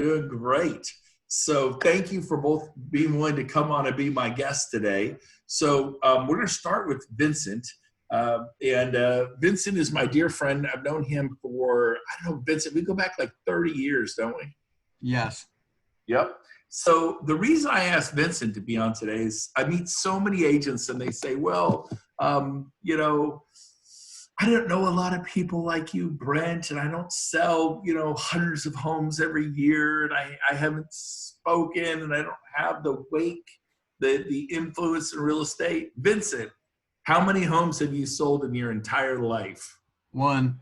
Doing great. So thank you for both being willing to come on and be my guest today. So we're going to start with Vincent. Vincent is my dear friend. I've known him for, I don't know, Vincent, we go back like 30 years, don't we? Yes. Yep. So the reason I asked Vincent to be on today is I meet so many agents and they say, well, I don't know a lot of people like you, Brent, and I don't sell, hundreds of homes every year, and I haven't spoken, and I don't have the weight, the influence in real estate. Vincent, how many homes have you sold in your entire life? One.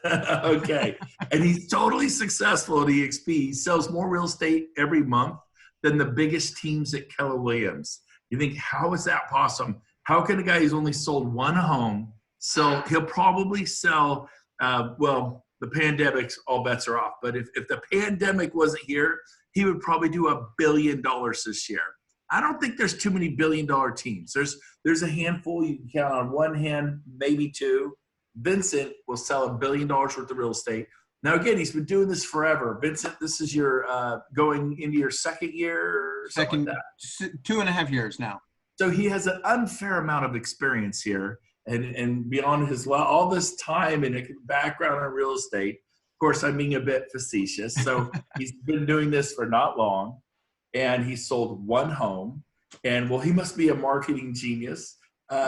Okay. And he's totally successful at eXp. He sells more real estate every month than the biggest teams at Keller Williams. You think, how is that possible? How can a guy who's only sold one home, so he'll probably sell, the pandemic's, all bets are off. But if the pandemic wasn't here, he would probably do $1 billion this year. I don't think there's too many billion-dollar teams. There's a handful you can count on one hand, maybe two. Vincent will sell $1 billion worth of real estate. Now, again, he's been doing this forever. Vincent, this is your going into your second year or something like that? 2.5 years now. So he has an unfair amount of experience here. And beyond his all this time and background in real estate, of course, I'm being a bit facetious. So he's been doing this for not long, and he sold one home. And well, he must be a marketing genius.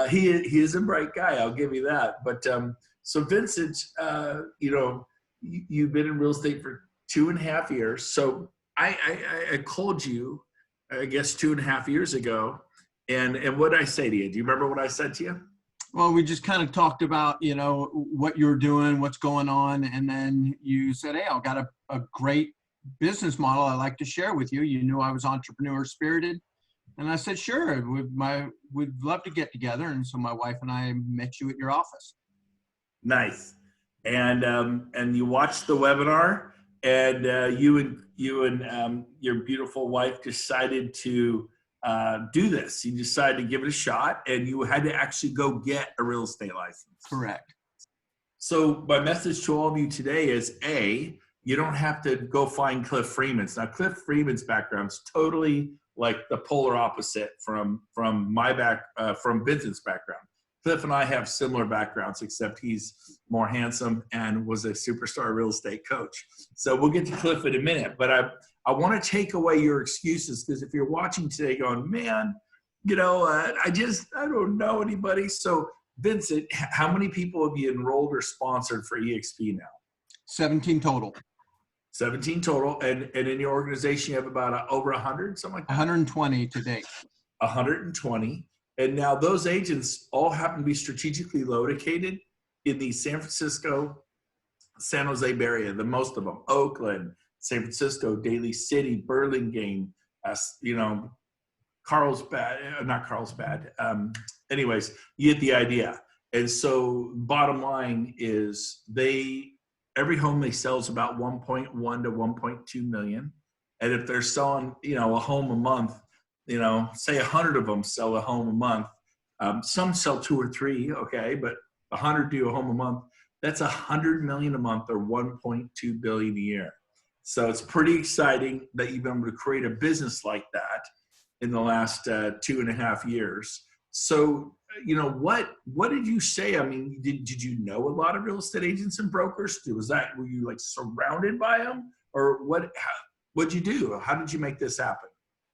He is a bright guy, I'll give you that. But so Vincent, you've been in real estate for 2.5 years. So I called you, I guess, 2.5 years ago. And what did I say to you? Do you remember what I said to you? Well, we just kind of talked about, what you're doing, what's going on. And then you said, hey, I've got a great business model I'd like to share with you. You knew I was entrepreneur spirited. And I said, sure, we'd love to get together. And so my wife and I met you at your office. Nice. And you watched the webinar, and you and your beautiful wife decided to do this. You decided to give it a shot, and you had to actually go get a real estate license. Correct. So my message to all of you today is, A, you don't have to go find Cliff Freeman's. Now, Cliff Freeman's background is totally like the polar opposite from Vincent's background. Cliff and I have similar backgrounds, except he's more handsome and was a superstar real estate coach. So we'll get to Cliff in a minute, but I want to take away your excuses, because if you're watching today going, man, I don't know anybody. So Vincent, how many people have you enrolled or sponsored for eXp now? 17 total. 17 total. And in your organization, you have about over 100, something like that? 120 to date. 120. And now those agents all happen to be strategically located in the San Francisco, San Jose Bay Area, the most of them, Oakland, San Francisco, Daly City, Burlingame, Carlsbad, not Carlsbad. Anyways, you get the idea. And so bottom line is every home they sell is about 1.1 to 1.2 million. And if they're selling, a home a month, say 100 of them sell a home a month. Some sell 2 or 3, okay, but 100 do a home a month. That's 100 million a month, or 1.2 billion a year. So it's pretty exciting that you've been able to create a business like that in the last 2.5 years. So, what did you say? I mean, did you know a lot of real estate agents and brokers? Were you like surrounded by them, or what'd you do? How did you make this happen?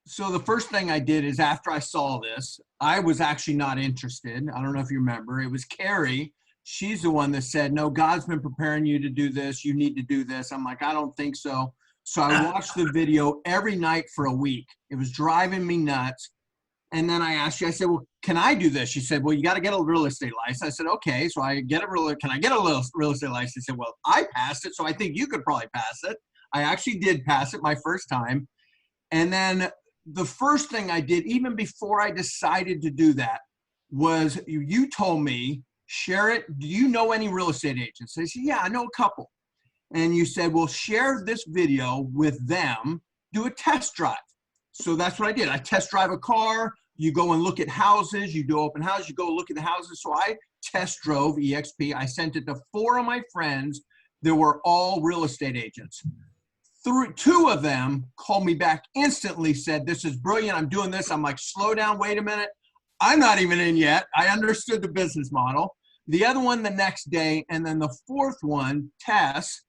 So the first thing I did is, after I saw this, I was actually not interested. I don't know if you remember. It was Carrie. She's the one that said, no, God's been preparing you to do this. You need to do this. I'm like, I don't think so. So I watched the video every night for a week. It was driving me nuts. And then I asked you, I said, well, can I do this? She said, well, you got to get a real estate license. I said, okay. So can I get a real estate license? She said, well, I passed it, so I think you could probably pass it. I actually did pass it my first time. And then the first thing I did, even before I decided to do that, was you told me, share it. Do you know any real estate agents? I said, yeah, I know a couple. And you said, well, share this video with them, do a test drive. So that's what I did. I test drive a car. You go and look at houses. You do open houses. You go look at the houses. So I test drove eXp. I sent it to 4 of my friends that were all real estate agents. Two of them called me back instantly, said, "This is brilliant. I'm doing this." I'm like, slow down, wait a minute. I'm not even in yet. I understood the business model. The other one the next day. And then the fourth one, Tess,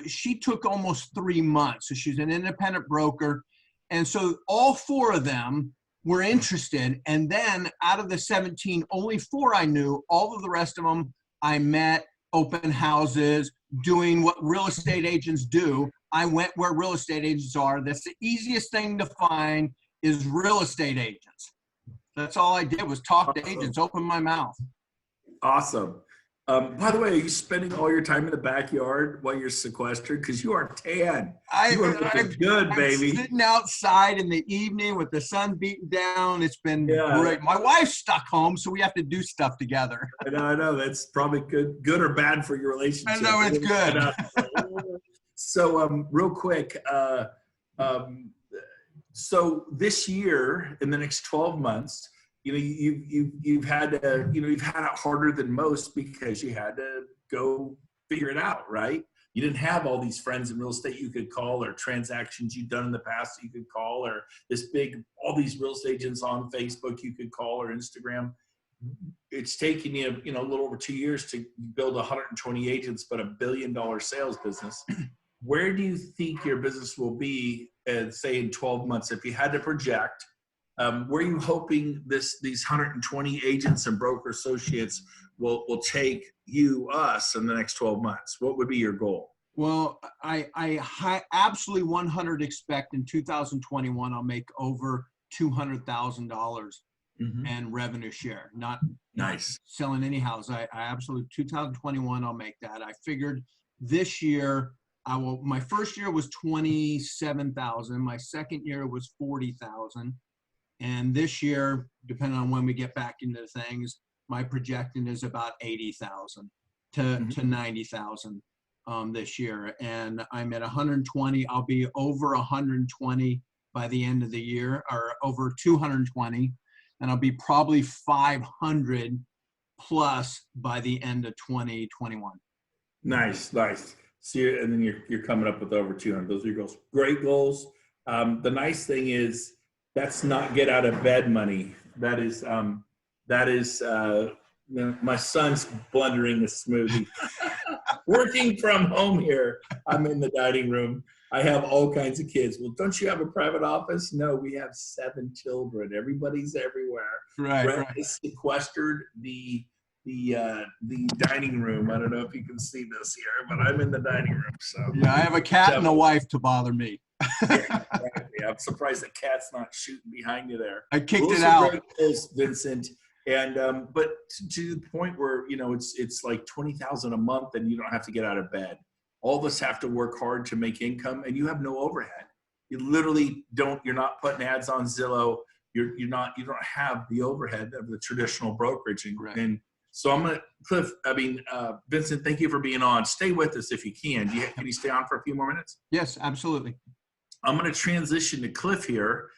she took almost 3 months. So she's an independent broker. And so all four of them were interested. And then out of the 17, only 4 I knew. All of the rest of them I met, open houses, doing what real estate agents do. I went where real estate agents are. That's the easiest thing to find is real estate agents. That's all I did was talk to agents, open my mouth. Awesome. By the way, are you spending all your time in the backyard while you're sequestered? Because you are tan. You are looking good, baby. I'm sitting outside in the evening with the sun beating down. It's been great. My wife's stuck home, so we have to do stuff together. I know. That's probably good or bad for your relationship. I know it's good. So, real quick, so this year, in the next 12 months, you've had to, you've had it harder than most because you had to go figure it out, right? You didn't have all these friends in real estate you could call, or transactions you've done in the past that you could call, or all these real estate agents on Facebook you could call, or Instagram. It's taken you, a little over 2 years to build 120 agents, but $1 billion sales business. Where do you think your business will be, say, in 12 months? If you had to project, where are you hoping these 120 agents and broker associates will take us in the next 12 months? What would be your goal? Well, I absolutely 100 expect in 2021 I'll make over $200,000 and revenue share. Not selling any house. I absolutely 2021 I'll make that. I figured this year my first year was 27,000. My second year was 40,000. And this year, depending on when we get back into things, my projecting is about 80,000 to 90,000 this year. And I'm at 120. I'll be over 120 by the end of the year, or over 220. And I'll be probably 500 plus by the end of 2021. Nice. So and then you're coming up with over 200. Those are your goals. Great goals. The nice thing is, that's not get out of bed money. That is my son's blendering a smoothie. Working from home here, I'm in the dining room. I have all kinds of kids. Well, don't you have a private office? No, we have 7 children. Everybody's everywhere. Brent is sequestered the dining room. I don't know if you can see this here, but I'm in the dining room. So yeah, I have a cat and a wife to bother me. Yeah, I'm surprised the cat's not shooting behind you there. I kicked it out. Great goals, Vincent. And but to the point where it's like 20,000 a month, and you don't have to get out of bed. All of us have to work hard to make income, and you have no overhead. You literally don't. You're not putting ads on Zillow. You don't have the overhead of the traditional brokerage. And so I'm gonna Vincent, thank you for being on. Stay with us if you can. Can you stay on for a few more minutes? Yes, absolutely. I'm going to transition to Cliff here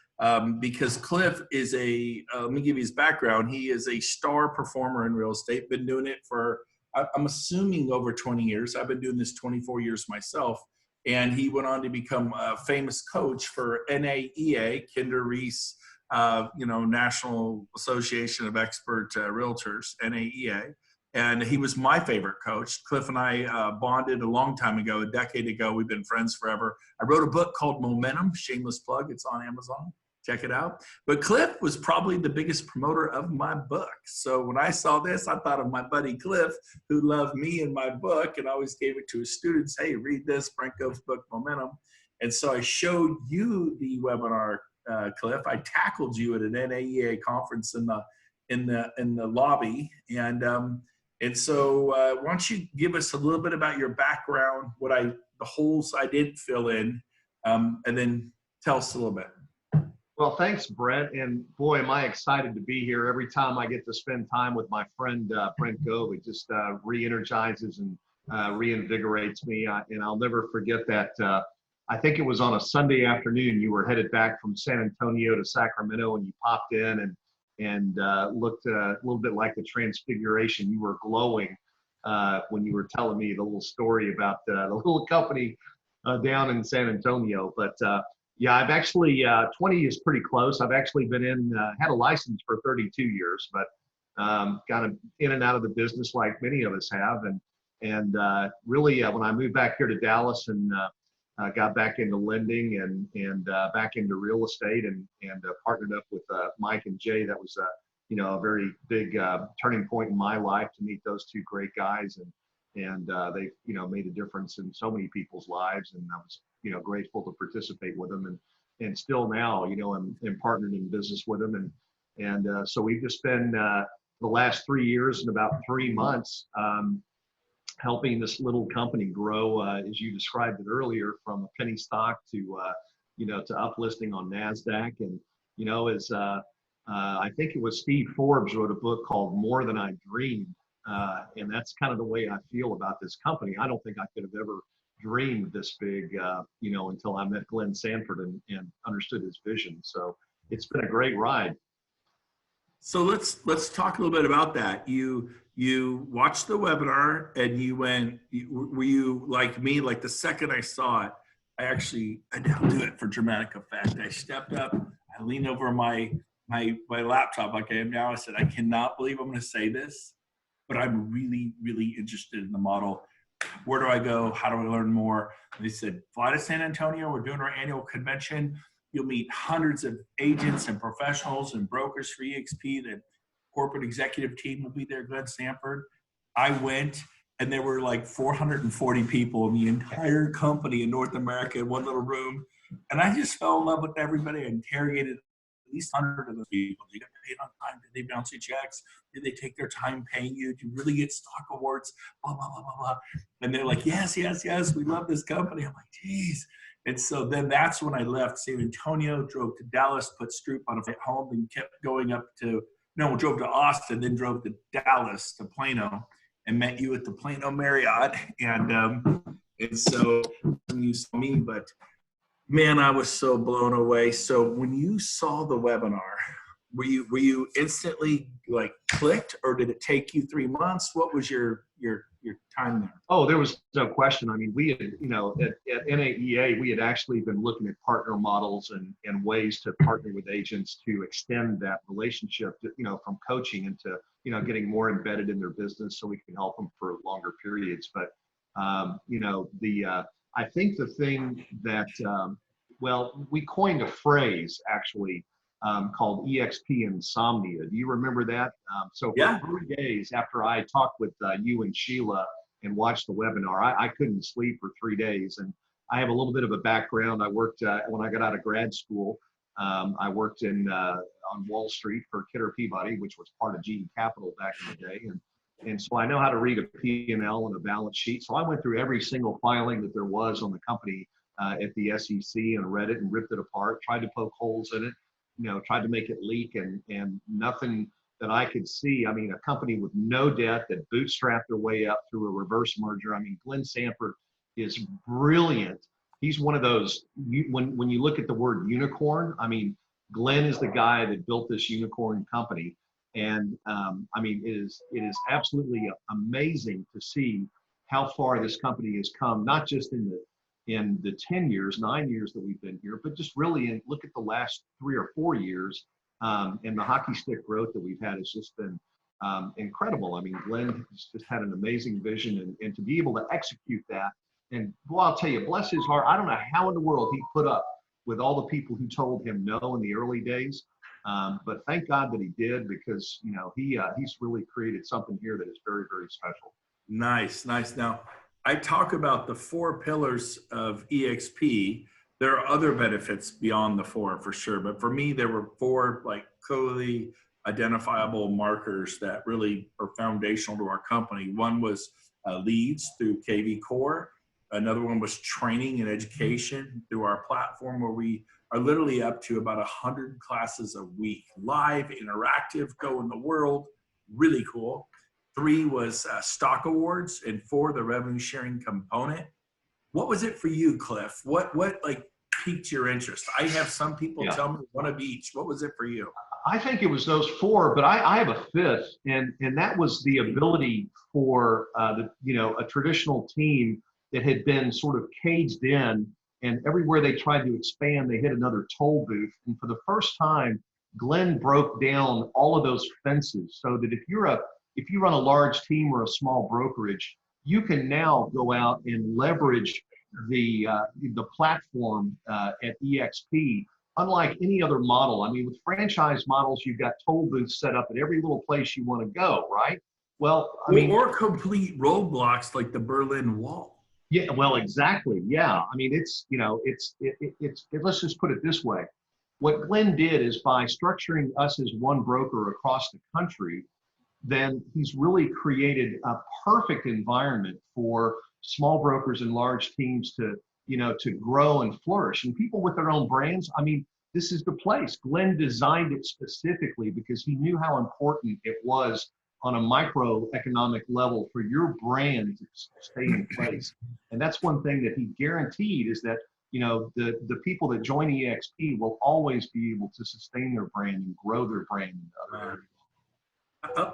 because Cliff is let me give you his background. He is a star performer in real estate, been doing it for, I'm assuming, over 20 years. I've been doing this 24 years myself. And he went on to become a famous coach for NAEA, Kinder Reese, National Association of Expert Realtors, NAEA. And he was my favorite coach. Cliff and I bonded a long time ago, a decade ago. We've been friends forever. I wrote a book called Momentum, shameless plug. It's on Amazon. Check it out. But Cliff was probably the biggest promoter of my book. So when I saw this, I thought of my buddy Cliff, who loved me and my book, and always gave it to his students. Hey, read this, Brent Gove's book, Momentum. And so I showed you the webinar, Cliff. I tackled you at an NAEA conference in the lobby. And so why don't you give us a little bit about your background, the holes I didn't fill in, and then tell us a little bit. Well, thanks, Brent. And boy, am I excited to be here. Every time I get to spend time with my friend, Brent Gove, it just re-energizes and reinvigorates me. And I'll never forget that. I think it was on a Sunday afternoon. You were headed back from San Antonio to Sacramento, and you popped in and looked a little bit like the Transfiguration. You were glowing when you were telling me the little story about the little company down in San Antonio. But yeah, I've actually 20 is pretty close. I've actually been had a license for 32 years, but kind of in and out of the business like many of us have. And really, when I moved back here to Dallas and got back into lending and back into real estate and partnered up with Mike and Jay, that was a very big turning point in my life to meet those two great guys, and they made a difference in so many people's lives, and I was grateful to participate with them, and still now I'm partnered in business with them, and so we've just been the last 3 years and about 3 months helping this little company grow, as you described it earlier, from a penny stock to to uplisting on NASDAQ. And as I think it was Steve Forbes wrote a book called More Than I Dreamed, and that's kind of the way I feel about this company. I don't think I could have ever dreamed this big, until I met Glenn Sanford and understood his vision. So it's been a great ride. So let's talk a little bit about that. You watched the webinar and you went. Were you like me? Like the second I saw it, I didn't do it for dramatic effect. I stepped up. I leaned over my laptop like I am now. I said, I cannot believe I'm going to say this, but I'm really, really interested in the model. Where do I go? How do I learn more? And they said, fly to San Antonio. We're doing our annual convention. You'll meet hundreds of agents and professionals and brokers for eXp. The corporate executive team will be there, Glenn Sanford. I went, and there were like 440 people in the entire company in North America in one little room. And I just fell in love with everybody. I interrogated at least 100 of those people. Did they get paid on time? Did they bounce you checks? Did they take their time paying you? Do you really get stock awards? Blah, blah, blah, blah, blah. And they're like, yes, yes, yes, we love this company. I'm like, geez. And so then that's when I left San Antonio, drove to Dallas, put Stroop on a flight home, and kept going up to, drove to Austin, then drove to Dallas, to Plano, and met you at the Plano Marriott. And so when you saw me, but man, I was so blown away. So when you saw the webinar, were you instantly like clicked, or did it take you 3 months? What was your time there? Oh, there was no question. I mean, we had, at NAEA, we had actually been looking at partner models and ways to partner with agents to extend that relationship, from coaching into, getting more embedded in their business so we can help them for longer periods. But, I think the thing that, we coined a phrase actually called eXp insomnia. Do you remember that? So for 3 days after I talked with you and Sheila and watched the webinar, I couldn't sleep for 3 days. And I have a little bit of a background. I worked, when I got out of grad school, I worked on Wall Street for Kidder Peabody, which was part of GE Capital back in the day. And so I know how to read a P&L and a balance sheet. So I went through every single filing that there was on the company at the SEC and read it and ripped it apart, tried to poke holes in it, tried to make it leak, and nothing that I could see. I mean, a company with no debt that bootstrapped their way up through a reverse merger. I mean, Glenn Sanford is brilliant. He's one of those, when you look at the word unicorn, I mean, Glenn is the guy that built this unicorn company. And I mean, it is absolutely amazing to see how far this company has come, not just in the 10 years, 9 years that we've been here, but just really look at the last 3 or 4 years, and the hockey stick growth that we've had has just been incredible. I mean, Glenn has just had an amazing vision, and to be able to execute that. And well, I'll tell you, bless his heart, I don't know how in the world he put up with all the people who told him no in the early days. But thank God that he did, because he's really created something here that is very, very special. Nice. Now, I talk about the 4 pillars of eXp. There are other benefits beyond the 4 for sure, but for me, there were 4 like clearly identifiable markers that really are foundational to our company. One was leads through KV Core. Another one was training and education through our platform, where we are literally up to about 100 classes a week, live, interactive, go in the world, really cool. 3 was stock awards, and 4, the revenue sharing component. What was it for you, Cliff? What like piqued your interest? I have some people tell me one of each. What was it for you? I think it was those 4, but I have a 5th, and that was the ability for a traditional team that had been sort of caged in, and everywhere they tried to expand, they hit another toll booth. And for the first time, Glenn broke down all of those fences so that if you run a large team or a small brokerage, you can now go out and leverage the platform at eXp, unlike any other model. I mean, with franchise models, you've got toll booths set up at every little place you want to go, right? Well, I mean, or complete roadblocks like the Berlin Wall. yeah, well, exactly. Yeah. I mean, let's just put it this way. What Glenn did is by structuring us as one broker across the country, then he's really created a perfect environment for small brokers and large teams to grow and flourish. And people with their own brands, I mean, this is the place. Glenn designed it specifically because he knew how important it was on a microeconomic level for your brand to stay in place. And that's one thing that he guaranteed is that, the people that join eXp will always be able to sustain their brand and grow their brand in other areas.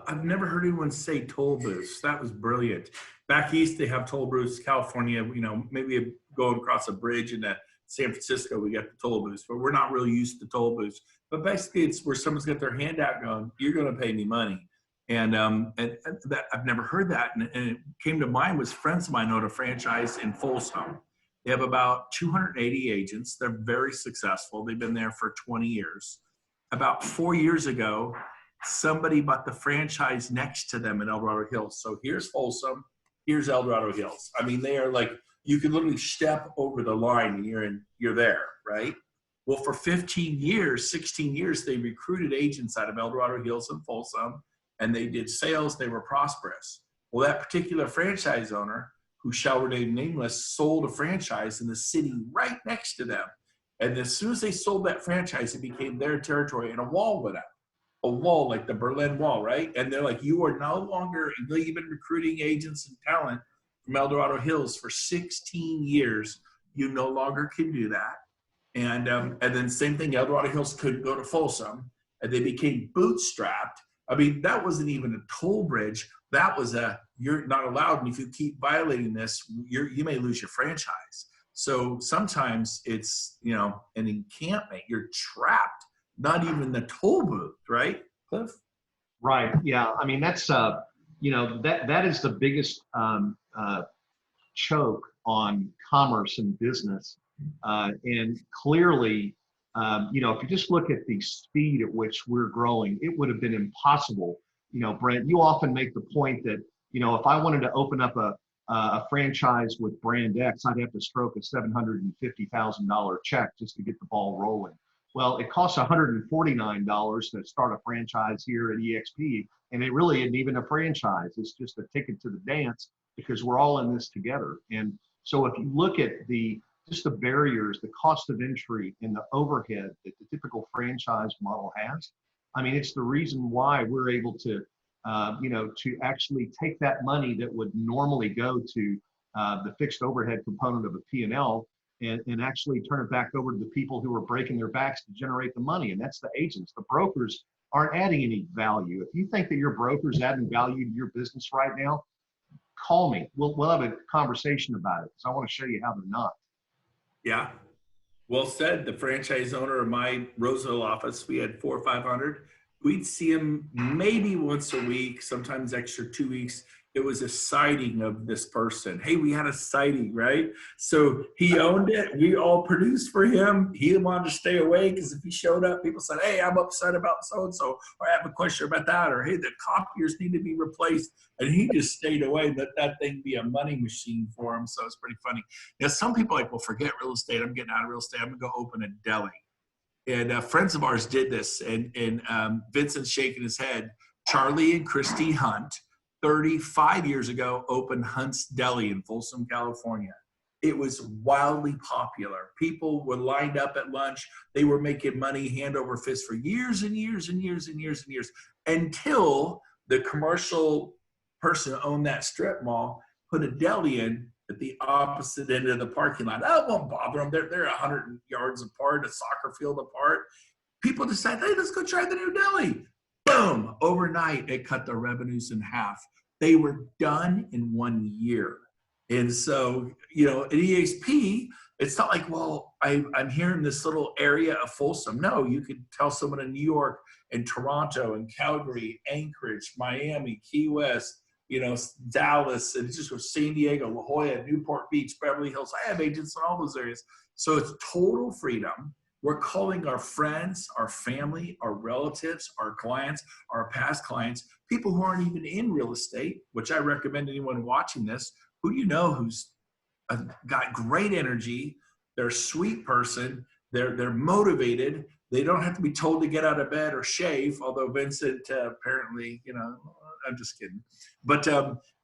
I've never heard anyone say toll booths. That was brilliant. Back east, they have toll booths. California, maybe going across a bridge into San Francisco, we got the toll booths, but we're not really used to toll booths. But basically, it's where someone's got their hand out going, you're going to pay me money. And that I've never heard that. And it came to mind was friends of mine own a franchise in Folsom. They have about 280 agents. They're very successful. They've been there for 20 years. About 4 years ago, somebody bought the franchise next to them in El Dorado Hills. So here's Folsom, here's El Dorado Hills. I mean, they are like, you can literally step over the line and you're there, right? Well, for 15 years, 16 years, they recruited agents out of El Dorado Hills and Folsom, and they did sales. They were prosperous. Well, that particular franchise owner, who shall remain nameless, sold a franchise in the city right next to them. And as soon as they sold that franchise, it became their territory, and a wall went up. A wall like the Berlin Wall, right? And they're like, you are no longer, you've been recruiting agents and talent from El Dorado Hills for 16 years. You no longer can do that. And then same thing, El Dorado Hills couldn't go to Folsom, and they became bootstrapped. I mean, that wasn't even a toll bridge. That was you're not allowed, and if you keep violating this, you may lose your franchise. So sometimes it's, an encampment. You're trapped. Not even the toll booth, right, Cliff? Right. Yeah. I mean, that's that is the biggest choke on commerce and business. And clearly, if you just look at the speed at which we're growing, it would have been impossible. Brent, you often make the point that, if I wanted to open up a franchise with Brand X, I'd have to stroke a $750,000 check just to get the ball rolling. Well, it costs $149 to start a franchise here at eXp, and it really isn't even a franchise. It's just a ticket to the dance because we're all in this together. And so if you look at just the barriers, the cost of entry, and the overhead that the typical franchise model has, I mean, it's the reason why we're able to, to actually take that money that would normally go to the fixed overhead component of a P&L and actually turn it back over to the people who are breaking their backs to generate the money. And that's the agents. The brokers aren't adding any value. If you think that your broker's adding value to your business right now, call me. We'll have a conversation about it because I want to show you how they're not. Yeah. Well said. The franchise owner of my Roseville office, we had 400 or 500. We'd see him maybe once a week, sometimes extra 2 weeks. It was a sighting of this person. Hey, we had a sighting, right? So he owned it. We all produced for him. He wanted to stay away because if he showed up, people said, hey, I'm upset about so-and-so, or I have a question about that, or hey, the copiers need to be replaced. And he just stayed away and let that thing be a money machine for him. So it's pretty funny. Now, some people are like, well, forget real estate. I'm getting out of real estate. I'm going to go open a deli. And friends of ours did this. And Vincent's shaking his head. Charlie and Christy Hunt, 35 years ago, opened Hunt's Deli in Folsom, California. It was wildly popular. People were lined up at lunch. They were making money hand over fist for years and years and years and years and years until the commercial person who owned that strip mall put a deli in at the opposite end of the parking lot. That won't bother them. They're 100 yards apart, a soccer field apart. People decide, hey, let's go try the new deli. Boom, overnight, it cut their revenues in half. They were done in 1 year. And so, you know, at eXp, it's not like, well, I'm here in this little area of Folsom. No, you could tell someone in New York and Toronto and Calgary, Anchorage, Miami, Key West, you know, Dallas, and just with San Diego, La Jolla, Newport Beach, Beverly Hills. I have agents in all those areas. So it's total freedom. We're calling our friends, our family, our relatives, our clients, our past clients, people who aren't even in real estate, which I recommend anyone watching this, who you know who's got great energy, they're a sweet person, they're motivated, they don't have to be told to get out of bed or shave, although Vincent apparently, you know, I'm just kidding.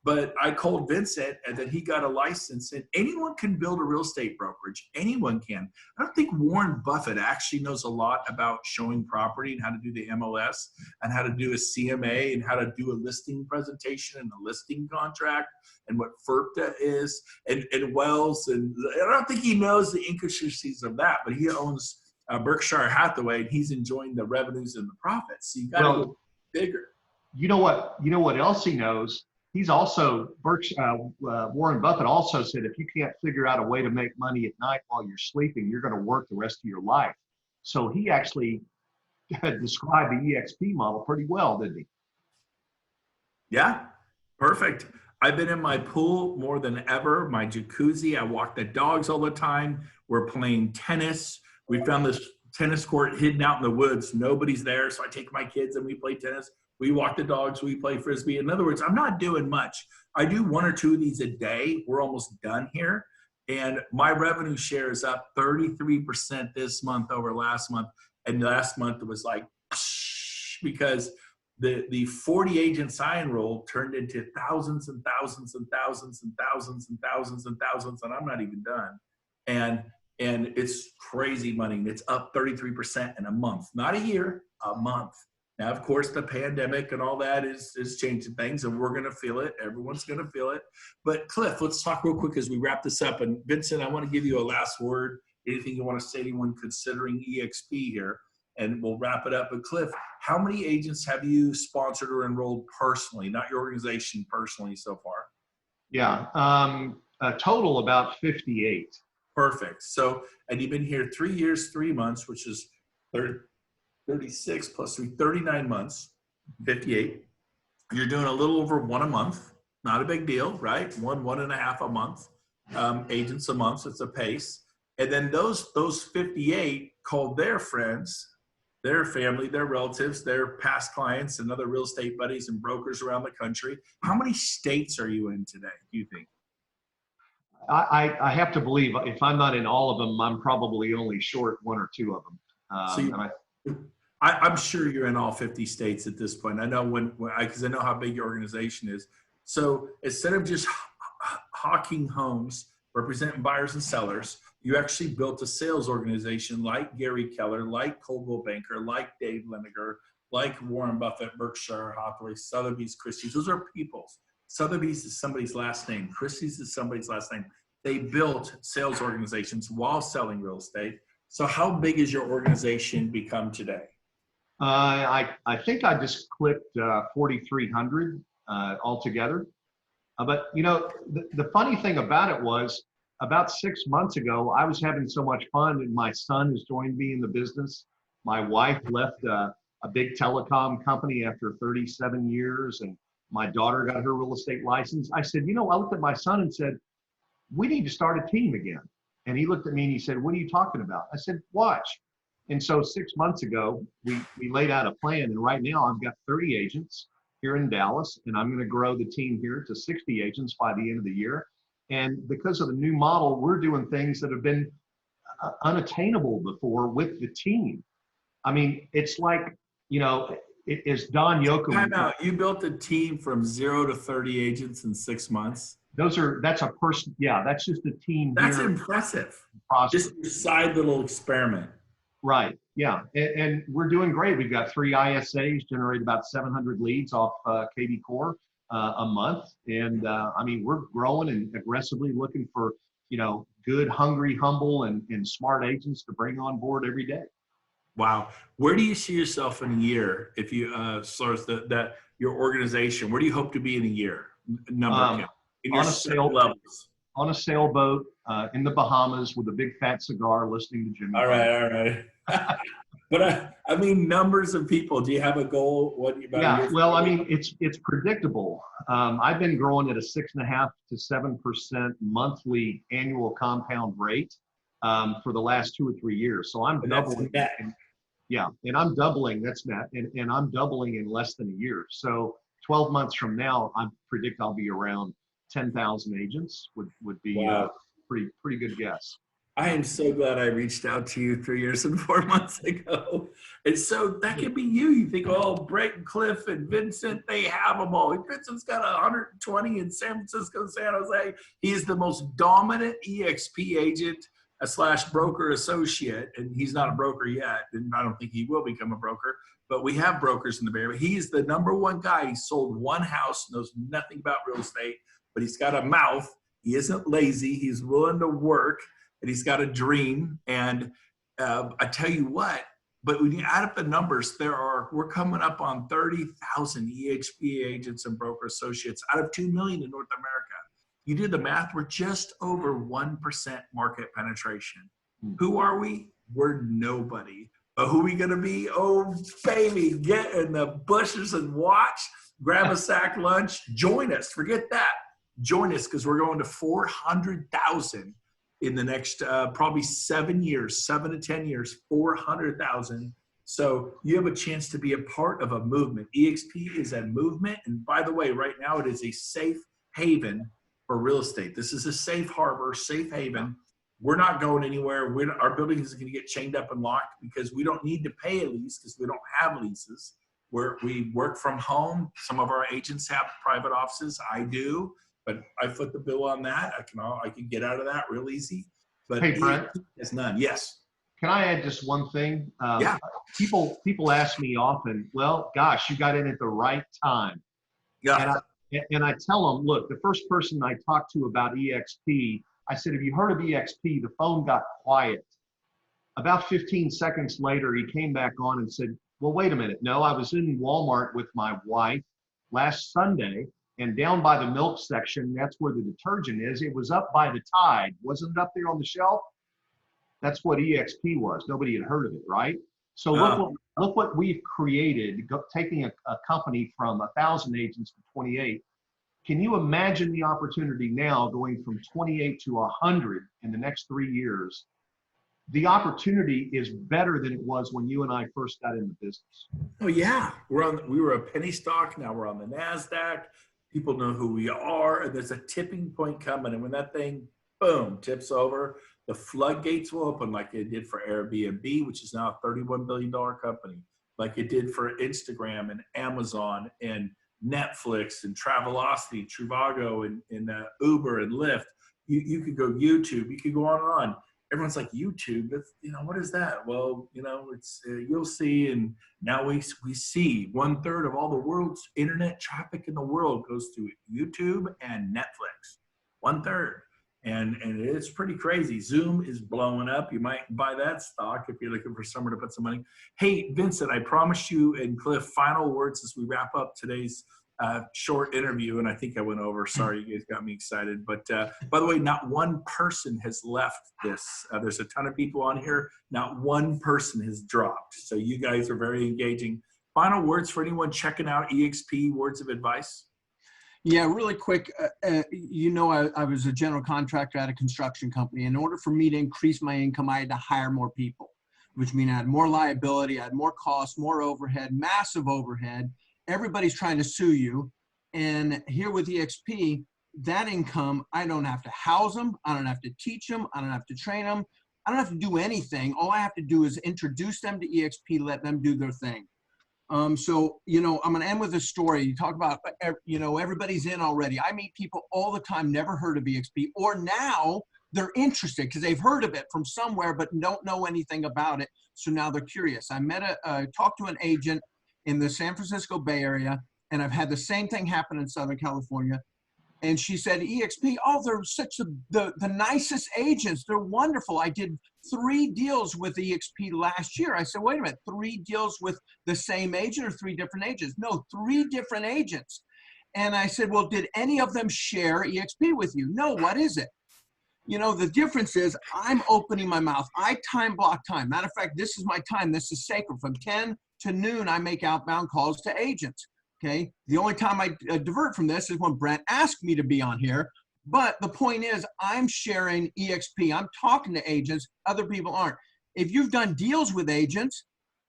But I called Vincent and then he got a license, and anyone can build a real estate brokerage. Anyone can. I don't think Warren Buffett actually knows a lot about showing property and how to do the MLS and how to do a CMA and how to do a listing presentation and a listing contract and what FERPTA is and Wells. And I don't think he knows the intricacies of that, but he owns Berkshire Hathaway and he's enjoying the revenues and the profits. So you got to go bigger. You know what else he knows? He's also, Warren Buffett also said, if you can't figure out a way to make money at night while you're sleeping, you're going to work the rest of your life. So he actually described the eXp model pretty well, didn't he? Yeah, perfect. I've been in my pool more than ever, my jacuzzi. I walk the dogs all the time. We're playing tennis. We found this tennis court hidden out in the woods. Nobody's there. So I take my kids and we play tennis. We walk the dogs, we play Frisbee. In other words, I'm not doing much. I do 1 or 2 of these a day. We're almost done here. And my revenue share is up 33% this month over last month. And last month it was like, because the 40 agents I enrolled turned into thousands and thousands and thousands and thousands and thousands and thousands, and I'm not even done. And it's crazy money. It's up 33% in a month, not a year, a month. Now, of course, the pandemic and all that is changing things, and we're going to feel it. Everyone's going to feel it. But Cliff, let's talk real quick as we wrap this up. And Vincent, I want to give you a last word. Anything you want to say to anyone considering eXp here, and we'll wrap it up. But Cliff, how many agents have you sponsored or enrolled personally, not your organization, personally so far? Yeah, a total about 58. Perfect. So, and you've been here 3 years, 3 months, which is 36 plus 3, 39 months, 58. You're doing a little over 1 a month. Not a big deal, right? 1.5 a month. Agents a month, so it's a pace. And then those 58 called their friends, their family, their relatives, their past clients, and other real estate buddies and brokers around the country. How many states are you in today, do you think? I have to believe if I'm not in all of them, I'm probably only short 1 or 2 of them. I'm sure you're in all 50 states at this point. I know because I know how big your organization is. So instead of just hawking homes, representing buyers and sellers, you actually built a sales organization like Gary Keller, like Coldwell Banker, like Dave Leniger, like Warren Buffett, Berkshire Hathaway, Sotheby's, Christie's. Those are people's. Sotheby's is somebody's last name. Christie's is somebody's last name. They built sales organizations while selling real estate. So how big has your organization become today? I think I just clipped 4,300 altogether. But you know, the funny thing about it was about 6 months ago, I was having so much fun, and my son has joined me in the business. My wife left a big telecom company after 37 years, and my daughter got her real estate license. I said, you know, I looked at my son and said, we need to start a team again. And he looked at me and he said, what are you talking about? I said, watch. And so 6 months ago, we laid out a plan. And right now I've got 30 agents here in Dallas, and I'm going to grow the team here to 60 agents by the end of the year. And because of the new model, we're doing things that have been unattainable before with the team. I mean, it's like, you know, it's Don Yoakum. Time out. You built a team from 0 to 30 agents in 6 months. That's a person. Yeah, that's just a team. That's impressive. Just a side little experiment. Right. Yeah. And we're doing great. We've got 3 ISAs, generate about 700 leads off KV Core a month. And I mean, we're growing and aggressively looking for, you know, good, hungry, humble, and smart agents to bring on board every day. Wow. Where do you see yourself in a year if you, as far as your organization, where do you hope to be in a year? Number in your on a sales levels? on a sailboat in the Bahamas with a big fat cigar, listening to Jimmy. All right. But I mean, numbers of people. Do you have a goal? What about Yeah, your well, I mean, it's predictable. I've been growing at a 6.5 to 7% monthly annual compound rate for the last 2 or 3 years. So I'm doubling. net. Yeah, and I'm doubling. That's net, and I'm doubling in less than a year. So 12 months from now, I predict I'll be around 10,000 agents. Would be Wow. pretty good guess. I am so glad I reached out to you 3 years and 4 months ago. And so that could be you. You think, oh, Brent and Cliff and Vincent, they have them all. Vincent's got 120 in San Francisco, San Jose. He is the most dominant eXp agent / broker associate. And he's not a broker yet. And I don't think he will become a broker. But we have brokers in the Bay Area. He is the #1 guy. He sold one house, knows nothing about real estate, but he's got a mouth. He isn't lazy. He's willing to work. And he's got a dream. And I tell you what, but when you add up the numbers, we're coming up on 30,000 eXp agents and broker associates out of 2 million in North America. You did the math, we're just over 1% market penetration. Who are we? We're nobody. But who are we gonna be? Oh, baby, get in the bushes and watch, grab a sack lunch, join us, forget that. Join us, because we're going to 400,000 in the next probably 7 to 10 years, 400,000. So you have a chance to be a part of a movement. eXp is a movement. And by the way, right now it is a safe haven for real estate. This is a safe harbor, safe haven. We're not going anywhere. Our building isn't going to get chained up and locked because we don't need to pay a lease because we don't have leases. We work from home. Some of our agents have private offices. I do. But I foot the bill on that. I can get out of that real easy. But hey, Brent, it's none. Yes. Can I add just one thing? Yeah. People ask me often, well, gosh, you got in at the right time. Yeah. And I tell them, look, the first person I talked to about eXp, I said, have you heard of eXp? The phone got quiet. About 15 seconds later, he came back on and said, well, wait a minute. No, I was in Walmart with my wife last Sunday. And down by the milk section, that's where the detergent is. It was up by the Tide. Wasn't it up there on the shelf? That's what eXp was. Nobody had heard of it, right? So look what we've created, taking a company from 1,000 agents to 28. Can you imagine the opportunity now going from 28 to 100 in the next 3 years? The opportunity is better than it was when you and I first got into business. Oh yeah, we were a penny stock. Now we're on the NASDAQ. People know who we are, and there's a tipping point coming. And when that thing, boom, tips over, the floodgates will open like it did for Airbnb, which is now a $31 billion company, like it did for Instagram and Amazon and Netflix and Travelocity, Trivago and Uber and Lyft. You could go YouTube. You could go on and on. Everyone's like, YouTube, that's, what is that? Well, it's you'll see. And now we see 1/3 of all the world's internet traffic in the world goes through YouTube and Netflix. 1/3. And it's pretty crazy. Zoom is blowing up. You might buy that stock if you're looking for somewhere to put some money. Hey, Vincent, I promised you and Cliff final words as we wrap up today's short interview, and I think I went over. Sorry, you guys got me excited. But by the way, not one person has left this. There's a ton of people on here. Not one person has dropped. So you guys are very engaging. Final words for anyone checking out eXp, words of advice? Yeah, really quick. I was a general contractor at a construction company. In order for me to increase my income, I had to hire more people, which means I had more liability, I had more costs, more overhead, massive overhead. Everybody's trying to sue you. And here with eXp, that income, I don't have to house them. I don't have to teach them. I don't have to train them. I don't have to do anything. All I have to do is introduce them to eXp, let them do their thing. I'm going to end with a story. You talk about, everybody's in already. I meet people all the time, never heard of eXp, or now they're interested because they've heard of it from somewhere, but don't know anything about it. So now they're curious. I talked to an agent in the San Francisco Bay Area, and I've had the same thing happen in Southern California. And she said, eXp, oh, they're the nicest agents. They're wonderful. I did 3 deals with eXp last year. I said, wait a minute, 3 deals with the same agent or 3 different agents? No, 3 different agents. And I said, well, did any of them share eXp with you? No, what is it? You know, the difference is I'm opening my mouth. I time block time. Matter of fact, this is my time. This is sacred. From 10 to noon, I make outbound calls to agents. Okay. The only time I divert from this is when Brent asked me to be on here. But the point is, I'm sharing eXp. I'm talking to agents. Other people aren't. If you've done deals with agents,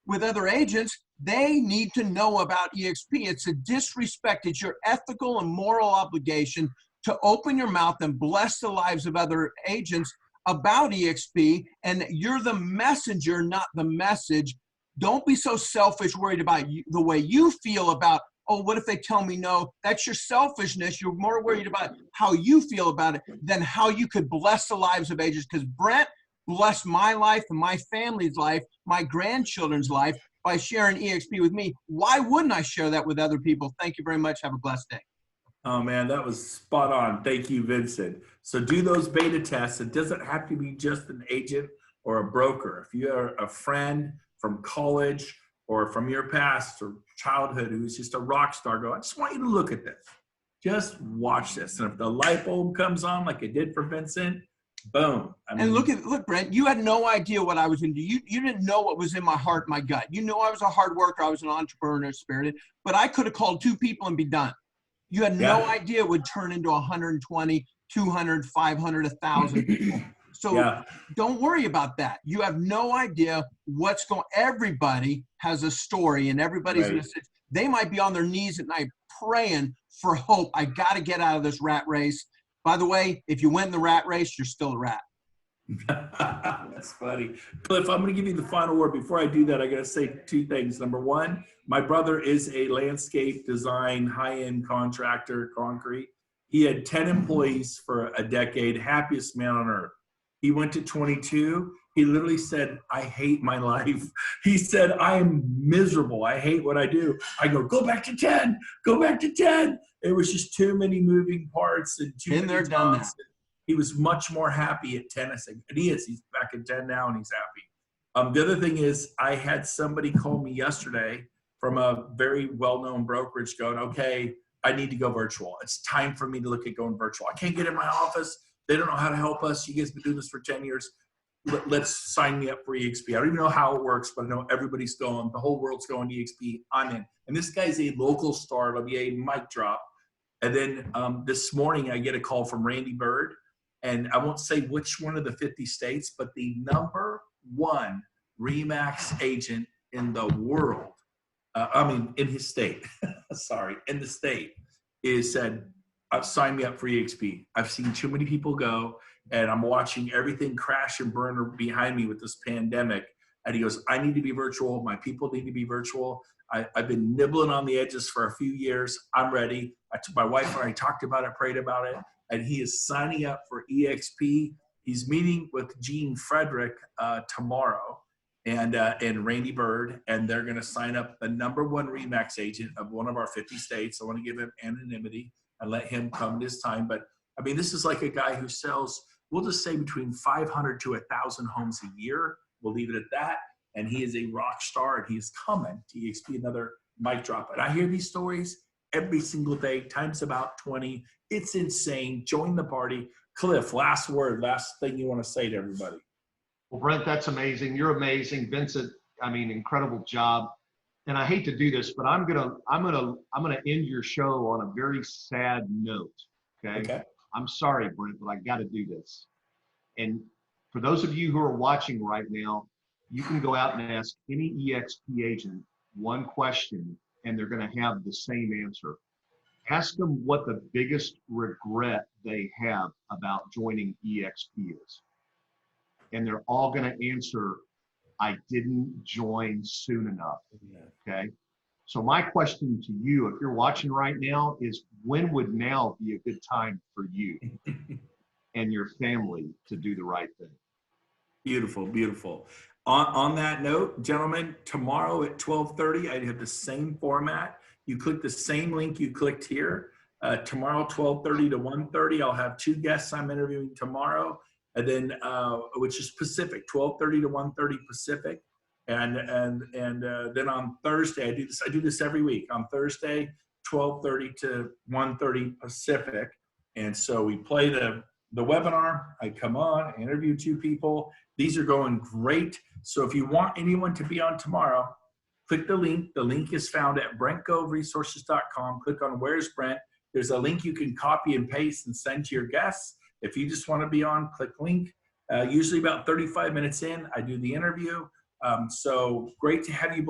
with other agents, they need to know about eXp. It's a disrespect. It's your ethical and moral obligation to open your mouth and bless the lives of other agents about eXp. And you're the messenger, not the message. Don't be so selfish, worried about the way you feel about, oh, what if they tell me no? That's your selfishness. You're more worried about how you feel about it than how you could bless the lives of agents. Because Brent blessed my life and my family's life, my grandchildren's life by sharing eXp with me. Why wouldn't I share that with other people? Thank you very much. Have a blessed day. Oh man, that was spot on. Thank you, Vincent. So do those beta tests. It doesn't have to be just an agent or a broker. If you are a friend from college or from your past or childhood who's just a rock star, go, I just want you to look at this. Just watch this. And if the light bulb comes on like it did for Vincent, boom. I mean, And look, Brent, you had no idea what I was going to do. You didn't know what was in my heart, my gut. You know I was a hard worker. I was an entrepreneur spirited, but I could have called 2 people and be done. You had no idea it would turn into 120, 200, 500, 1,000 people. So don't worry about that. You have no idea what's going. Everybody has a story, and everybody's in a situation. They might be on their knees at night praying for hope. I got to get out of this rat race. By the way, if you win the rat race, you're still a rat. That's funny. Cliff, I'm going to give you the final word. Before I do that, I got to say 2 things. Number 1, my brother is a landscape design, high-end contractor, concrete. He had 10 employees for a decade, happiest man on earth. He went to 22. He literally said, I hate my life. He said, I am miserable. I hate what I do. I go back to 10, go back to 10. It was just too many moving parts and too many Been there, done that. He was much more happy at 10. I said, and he is. He's back at 10 now, and he's happy. The other thing is, I had somebody call me yesterday from a very well-known brokerage going, okay, I need to go virtual. It's time for me to look at going virtual. I can't get in my office. They don't know how to help us. You guys have been doing this for 10 years. Let's sign me up for eXp. I don't even know how it works, but I know everybody's going. The whole world's going to eXp. I'm in. And this guy's a local star. It'll be a mic drop. And then this morning, I get a call from Randy Bird. And I won't say which one of the 50 states, but the #1 RE/MAX agent in the world, in his state, sorry, in the state, is said, sign me up for eXp. I've seen too many people go, and I'm watching everything crash and burn behind me with this pandemic. And he goes, I need to be virtual. My people need to be virtual. I've been nibbling on the edges for a few years. I'm ready. My wife and I talked about it, prayed about it. And he is signing up for eXp. He's meeting with Gene Frederick tomorrow and Randy Bird, and they're going to sign up the #1 RE/MAX agent of one of our 50 states. I want to give him anonymity and let him come this time. But I mean, this is like a guy who sells, we'll just say between 500 to 1,000 homes a year. We'll leave it at that. And he is a rock star, and he is coming to eXp, another mic drop. And I hear these stories every single day, times about 20. It's insane. Join the party. Cliff, last word, last thing you want to say to everybody. Well, Brent, that's amazing. You're amazing. Vincent, incredible job. And I hate to do this, but I'm gonna end your show on a very sad note. Okay. I'm sorry, Brent, but I got to do this. And for those of you who are watching right now, you can go out and ask any eXp agent one question, and they're going to have the same answer. Ask them what the biggest regret they have about joining eXp is. And they're all going to answer, I didn't join soon enough. Okay. So my question to you, if you're watching right now, is when would now be a good time for you and your family to do the right thing? Beautiful, beautiful. On that note, gentlemen, tomorrow at 12:30, I have the same format. You click the same link you clicked here. Tomorrow, 12:30 to 1:30, I'll have 2 guests I'm interviewing tomorrow, and then which is Pacific, 12:30 to 1:30 Pacific, and then on Thursday, I do this every week. On Thursday, 12:30 to 1:30 Pacific, and so we play the the webinar. I come on, interview 2 people. These are going great. So if you want anyone to be on tomorrow, click the link. The link is found at brentgoveresources.com. Click on Where's Brent. There's a link you can copy and paste and send to your guests. If you just want to be on, click link. Usually about 35 minutes in, I do the interview. So great to have you